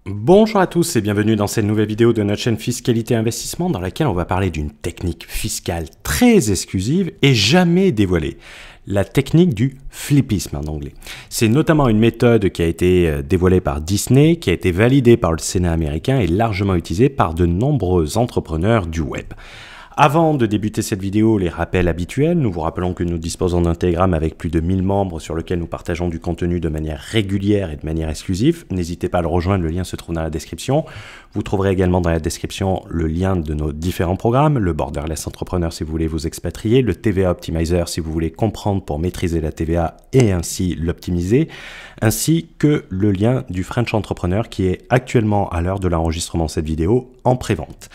Bonjour à tous et bienvenue dans cette nouvelle vidéo de notre chaîne Fiscalité Investissement dans laquelle on va parler d'une technique fiscale très exclusive et jamais dévoilée. La technique du flippisme en anglais. C'est notamment une méthode qui a été dévoilée par Disney, qui a été validée par le Sénat américain et largement utilisée par de nombreux entrepreneurs du web. Avant de débuter cette vidéo, les rappels habituels, nous vous rappelons que nous disposons d'un Telegram avec plus de 1000 membres sur lequel nous partageons du contenu de manière régulière et de manière exclusive. N'hésitez pas à le rejoindre, le lien se trouve dans la description. Vous trouverez également dans la description le lien de nos différents programmes, le Borderless Entrepreneur si vous voulez vous expatrier, le TVA Optimizer si vous voulez comprendre pour maîtriser la TVA et ainsi l'optimiser, ainsi que le lien du French Entrepreneur qui est actuellement à l'heure de l'enregistrement de cette vidéo en pré-vente.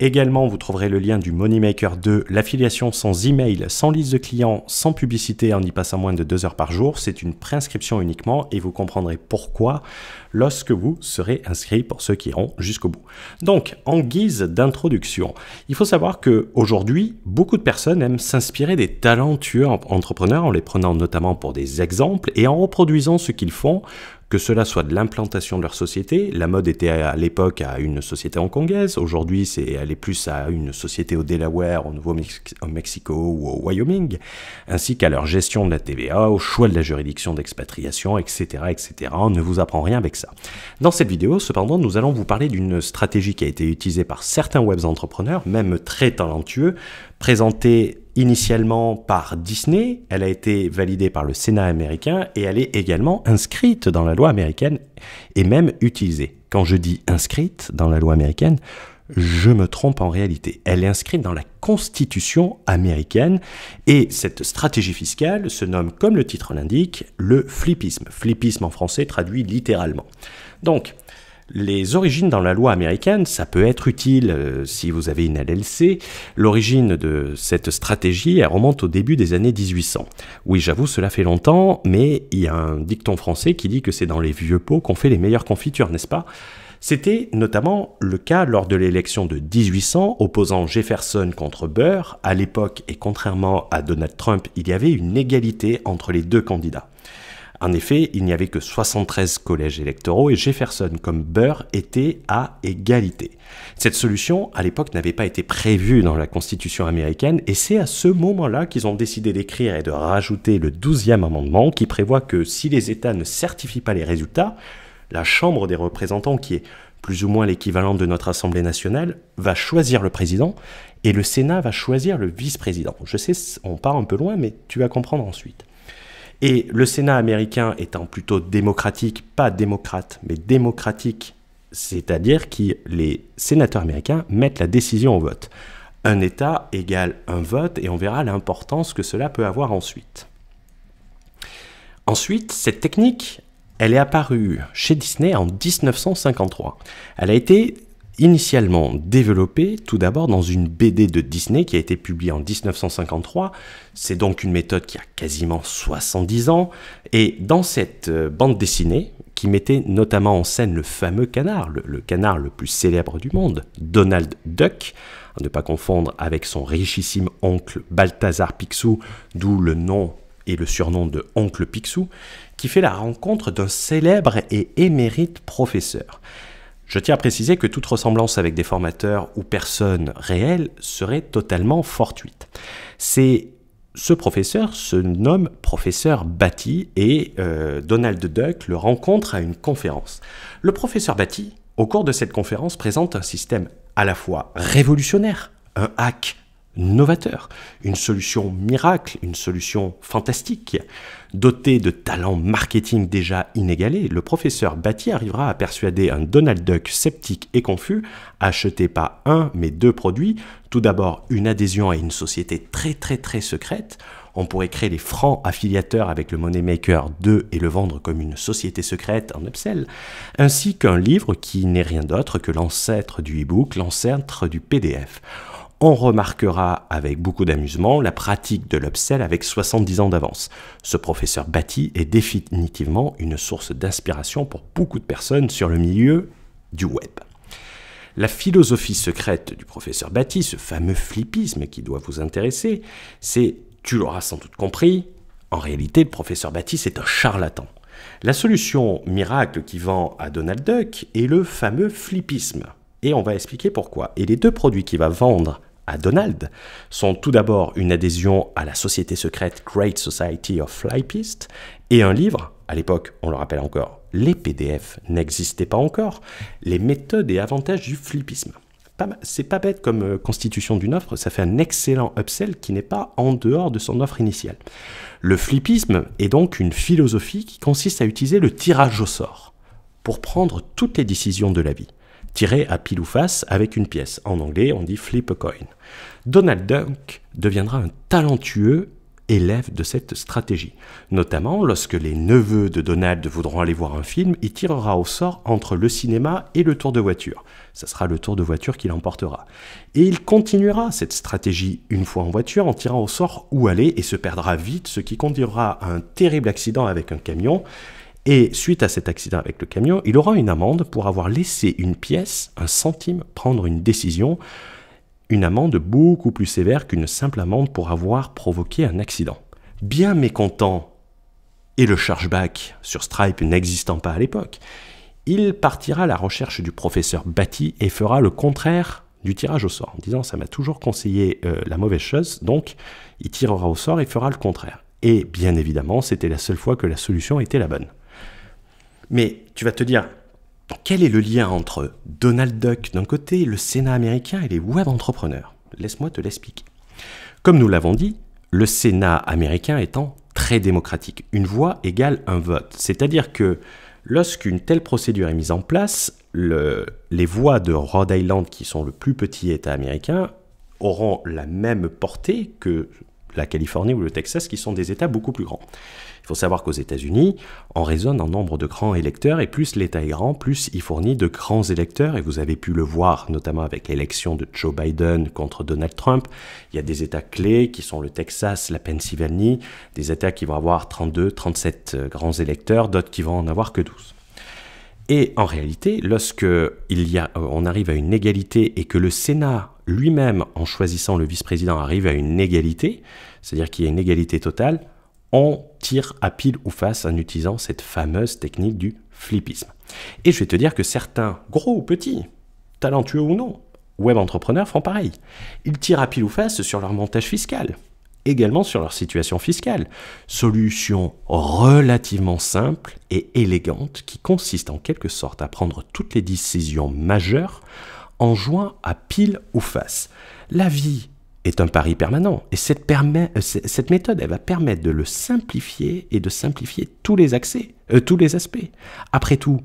Également, vous trouverez le lien du Moneymaker 2, l'affiliation sans email, sans liste de clients, sans publicité en y passant moins de 2 heures par jour. C'est une préinscription uniquement et vous comprendrez pourquoi lorsque vous serez inscrit pour ceux qui iront jusqu'au bout. Donc, en guise d'introduction, il faut savoir qu'aujourd'hui, beaucoup de personnes aiment s'inspirer des talentueux entrepreneurs en les prenant notamment pour des exemples et en reproduisant ce qu'ils font, que cela soit de l'implantation de leur société. La mode était à l'époque à une société hongkongaise, aujourd'hui elle est plus à une société au Delaware, au Nouveau-Mexico ou au Wyoming, ainsi qu'à leur gestion de la TVA, au choix de la juridiction d'expatriation, etc., etc. On ne vous apprend rien avec ça. Dans cette vidéo, cependant, nous allons vous parler d'une stratégie qui a été utilisée par certains web entrepreneurs, même très talentueux, présentée initialement par Disney, elle a été validée par le Sénat américain et elle est également inscrite dans la loi américaine et même utilisée. Quand je dis inscrite dans la loi américaine, je me trompe en réalité. Elle est inscrite dans la Constitution américaine et cette stratégie fiscale se nomme, comme le titre l'indique, le flippisme. Flippisme en français traduit littéralement. Donc, les origines dans la loi américaine, ça peut être utile si vous avez une LLC. L'origine de cette stratégie, elle remonte au début des années 1800. Oui, j'avoue, cela fait longtemps, mais il y a un dicton français qui dit que c'est dans les vieux pots qu'on fait les meilleures confitures, n'est-ce pas? C'était notamment le cas lors de l'élection de 1800, opposant Jefferson contre Burr. À l'époque, et contrairement à Donald Trump, il y avait une égalité entre les deux candidats. En effet, il n'y avait que 73 collèges électoraux et Jefferson comme Burr étaient à égalité. Cette solution, à l'époque, n'avait pas été prévue dans la Constitution américaine et c'est à ce moment-là qu'ils ont décidé d'écrire et de rajouter le 12e amendement qui prévoit que si les États ne certifient pas les résultats, la Chambre des représentants, qui est plus ou moins l'équivalent de notre Assemblée nationale, va choisir le président et le Sénat va choisir le vice-président. Je sais, on part un peu loin, mais tu vas comprendre ensuite. Et le Sénat américain étant plutôt démocratique, pas démocrate, mais démocratique, c'est-à-dire que les sénateurs américains mettent la décision au vote. Un État égale un vote et on verra l'importance que cela peut avoir ensuite. Ensuite, cette technique, elle est apparue chez Disney en 1953. Elle a été initialement développée tout d'abord dans une BD de Disney qui a été publiée en 1953. C'est donc une méthode qui a quasiment 70 ans. Et dans cette bande dessinée, qui mettait notamment en scène le fameux canard, le canard le plus célèbre du monde, Donald Duck, à ne pas confondre avec son richissime oncle Balthazar Picsou, d'où le nom et le surnom de Oncle Picsou, qui fait la rencontre d'un célèbre et émérite professeur. Je tiens à préciser que toute ressemblance avec des formateurs ou personnes réelles serait totalement fortuite. Ce professeur se nomme professeur Batty et Donald Duck le rencontre à une conférence. Le professeur Batty, au cours de cette conférence, présente un système à la fois révolutionnaire, un hack novateur, une solution miracle, une solution fantastique. Doté de talents marketing déjà inégalés, le professeur Batty arrivera à persuader un Donald Duck sceptique et confus à acheter pas un mais deux produits. Tout d'abord, une adhésion à une société très secrète. On pourrait créer les francs affiliateurs avec le Moneymaker 2 et le vendre comme une société secrète en upsell, ainsi qu'un livre qui n'est rien d'autre que l'ancêtre du e-book, l'ancêtre du PDF. On remarquera avec beaucoup d'amusement la pratique de l'upsell avec 70 ans d'avance. Ce professeur Batty est définitivement une source d'inspiration pour beaucoup de personnes sur le milieu du web. La philosophie secrète du professeur Batty, ce fameux flippisme qui doit vous intéresser, c'est, tu l'auras sans doute compris, en réalité le professeur Batty c'est un charlatan. La solution miracle qui vend à Donald Duck est le fameux flippisme. Et on va expliquer pourquoi. Et les deux produits qu'il va vendre à Donald sont tout d'abord une adhésion à la société secrète Great Society of Flippists et un livre, à l'époque, on le rappelle encore, les PDF n'existaient pas encore, les méthodes et avantages du flippisme. C'est pas bête comme constitution d'une offre, ça fait un excellent upsell qui n'est pas en dehors de son offre initiale. Le flippisme est donc une philosophie qui consiste à utiliser le tirage au sort pour prendre toutes les décisions de la vie. Tirer à pile ou face avec une pièce. En anglais, on dit flip a coin. Donald Duck deviendra un talentueux élève de cette stratégie. Notamment, lorsque les neveux de Donald voudront aller voir un film, il tirera au sort entre le cinéma et le tour de voiture. Ça sera le tour de voiture qui l'emportera. Et il continuera cette stratégie une fois en voiture en tirant au sort où aller et se perdra vite, ce qui conduira à un terrible accident avec un camion. Et suite à cet accident avec le camion, il aura une amende pour avoir laissé une pièce, un centime, prendre une décision, une amende beaucoup plus sévère qu'une simple amende pour avoir provoqué un accident. Bien mécontent, et le chargeback sur Stripe n'existant pas à l'époque, il partira à la recherche du professeur Batty et fera le contraire du tirage au sort, en disant « ça m'a toujours conseillé la mauvaise chose », donc il tirera au sort et fera le contraire. Et bien évidemment, c'était la seule fois que la solution était la bonne. Mais tu vas te dire, quel est le lien entre Donald Duck d'un côté, le Sénat américain et les web entrepreneurs? Laisse-moi te l'expliquer. Comme nous l'avons dit, le Sénat américain étant très démocratique, une voix égale un vote. C'est-à-dire que lorsqu'une telle procédure est mise en place, les voix de Rhode Island, qui sont le plus petit État américain, auront la même portée que la Californie ou le Texas, qui sont des États beaucoup plus grands. Il faut savoir qu'aux États-Unis, on raisonne en nombre de grands électeurs, et plus l'État est grand, plus il fournit de grands électeurs, et vous avez pu le voir notamment avec l'élection de Joe Biden contre Donald Trump. Il y a des États clés qui sont le Texas, la Pennsylvanie, des États qui vont avoir 32, 37 grands électeurs, d'autres qui vont en avoir que 12. Et en réalité, lorsque on arrive à une égalité et que le Sénat lui-même, en choisissant le vice-président, arrive à une égalité, c'est-à-dire qu'il y a une égalité totale, on tire à pile ou face en utilisant cette fameuse technique du flippisme. Et je vais te dire que certains, gros ou petits, talentueux ou non, web entrepreneurs font pareil. Ils tirent à pile ou face sur leur montage fiscal, également sur leur situation fiscale. Solution relativement simple et élégante qui consiste en quelque sorte à prendre toutes les décisions majeures en jouant à pile ou face. La vie est un pari permanent et cette méthode elle va permettre de le simplifier et de simplifier tous les aspects. Après tout,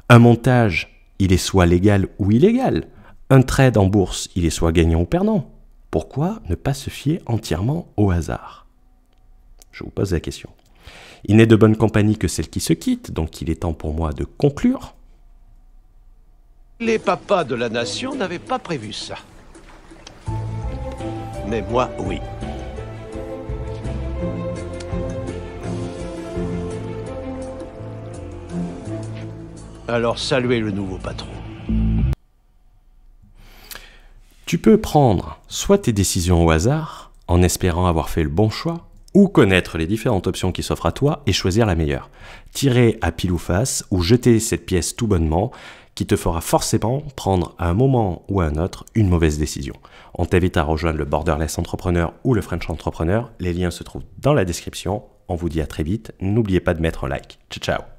un montage, il est soit légal ou illégal. Un trade en bourse, il est soit gagnant ou perdant. Pourquoi ne pas se fier entièrement au hasard? Je vous pose la question. Il n'est de bonne compagnie que celle qui se quitte, donc il est temps pour moi de conclure. Les papas de la nation n'avaient pas prévu ça. Mais moi, oui. Alors saluez le nouveau patron. Tu peux prendre soit tes décisions au hasard, en espérant avoir fait le bon choix, ou connaître les différentes options qui s'offrent à toi et choisir la meilleure. Tirer à pile ou face, ou jeter cette pièce tout bonnement, qui te fera forcément prendre à un moment ou à un autre une mauvaise décision. On t'invite à rejoindre le Borderless Entrepreneur ou le French Entrepreneur. Les liens se trouvent dans la description. On vous dit à très vite. N'oubliez pas de mettre un like. Ciao, ciao.